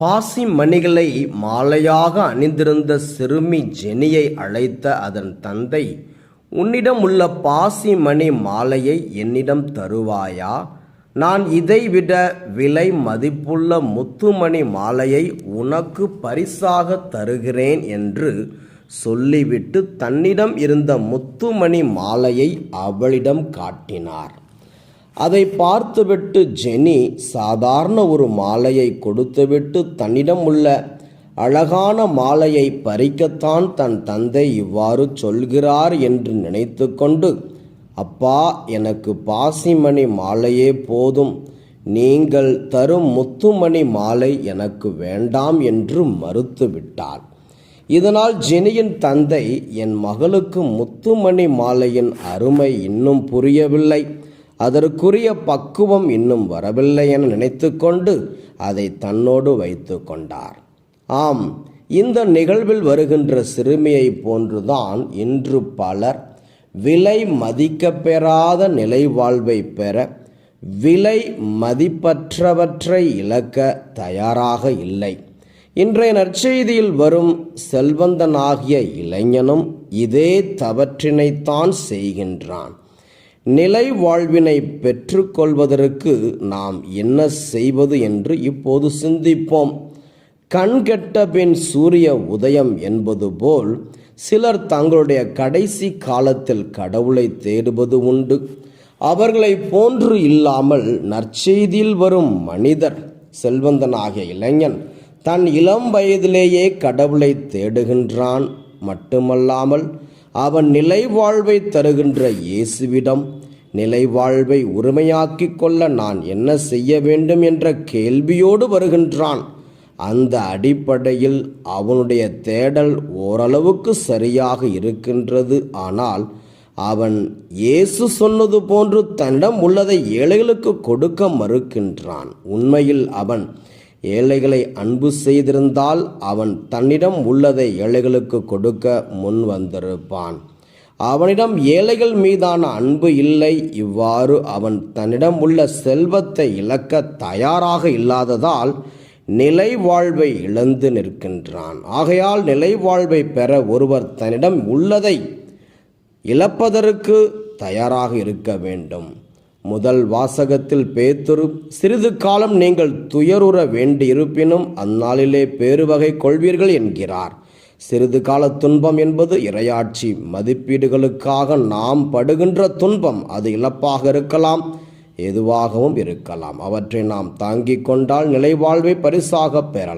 பாசி மணிகளை மாலையாக அணிந்திருந்த சிறுமி ஜெனியை அழைத்த அதன் தந்தை, உன்னிடம் உள்ள பாசி மணி மாலையை என்னிடம் தருவாயா? நான் இதைவிட விலை மதிப்புள்ள முத்துமணி மாலையை உனக்கு பரிசாக தருகிறேன் என்று சொல்லிவிட்டு தன்னிடம் இருந்த முத்துமணி மாலையை அவளிடம் காட்டினார். அதை பார்த்துவிட்டு ஜெனி சாதாரண ஒரு மாலையை கொடுத்துவிட்டு தன்னிடம் உள்ள அழகான மாலையை பறிக்கத்தான் தன் தந்தை இவ்வாறு சொல்கிறார் என்று நினைத்து கொண்டு, அப்பா, எனக்கு பாசிமணி மாலையே போதும், நீங்கள் தரும் முத்துமணி மாலை எனக்கு வேண்டாம் என்று மறுத்துவிட்டாள். இதனால் ஜெனியின் தந்தை, என் மகளுக்கு முத்துமணி மாலையின் அருமை இன்னும் புரியவில்லை, அதற்குரிய பக்குவம் இன்னும் வரவில்லை என நினைத்து கொண்டு அதை தன்னோடு வைத்து கொண்டார். ஆம், இந்த நிகழ்வில் வருகின்ற சிறுமியை போன்றுதான் இன்று பலர் விலை மதிக்கப்பெறாத நிலை வாழ்வை பெற விலை மதிப்பற்றவற்றை இழக்க தயாராக இல்லை. இன்றைய நற்செய்தியில் வரும் செல்வந்தனாகிய இளைஞனும் இதே தவற்றினைத்தான் செய்கின்றான். நிலை வாழ்வினை பெற்றுக்கொள்வதற்கு நாம் என்ன செய்வது என்று இப்போது சிந்திப்போம். கண்கெட்ட பின் சூரிய உதயம் என்பது போல் சிலர் தங்களுடைய கடைசி காலத்தில் கடவுளை தேடுவது உண்டு. அவர்களை போன்று இல்லாமல் நற்செய்தியில் வரும் மனிதர், செல்வந்தனாகிய இளைஞன், தன் இளம் வயதிலேயே கடவுளை தேடுகின்றான். மட்டுமல்லாமல் அவன் நிலை வாழ்வை தருகின்ற இயேசுவிடம் நிலை வாழ்வை உரிமையாக்கிக் கொள்ள நான் என்ன செய்ய வேண்டும் என்ற கேள்வியோடு வருகின்றான். அந்த அடிப்படையில் அவனுடைய தேடல் ஓரளவுக்கு சரியாக இருக்கின்றது. ஆனால் அவன் இயேசு சொன்னது போன்று தன்னிடம் உள்ளதை ஏழைகளுக்கு கொடுக்க மறுக்கின்றான். உண்மையில் அவன் ஏழைகளை அன்பு செய்திருந்தால் அவன் தன்னிடம் உள்ளதை ஏழைகளுக்கு கொடுக்க முன் வந்திருப்பான். அவனிடம் ஏழைகள் மீதான அன்பு இல்லை. இவ்வாறு அவன் தன்னிடம் உள்ள செல்வத்தை இழக்க தயாராக இல்லாததால் நிலை வாழ்வை இழந்து நிற்கின்றான். ஆகையால் நிலை வாழ்வை பெற ஒருவர் தன்னிடம் உள்ளதை இழப்பதற்கு தயாராக இருக்க வேண்டும். முதல் வாசகத்தில் பேதுரு, சிறிது காலம் நீங்கள் துயருற வேண்டியிருப்பினும் அந்நாளிலே பேருவகை கொள்வீர்கள் என்கிறார். சிறிது கால துன்பம் என்பது இறையாட்சி மதிப்பீடுகளுக்காக நாம் படுகின்ற துன்பம். அது இழப்பாக இருக்கலாம், எதுவாகவும் இருக்கலாம். அவற்றை நாம் தாங்கிக் கொண்டால் நிலை வாழ்வை பரிசாக பெறலாம்.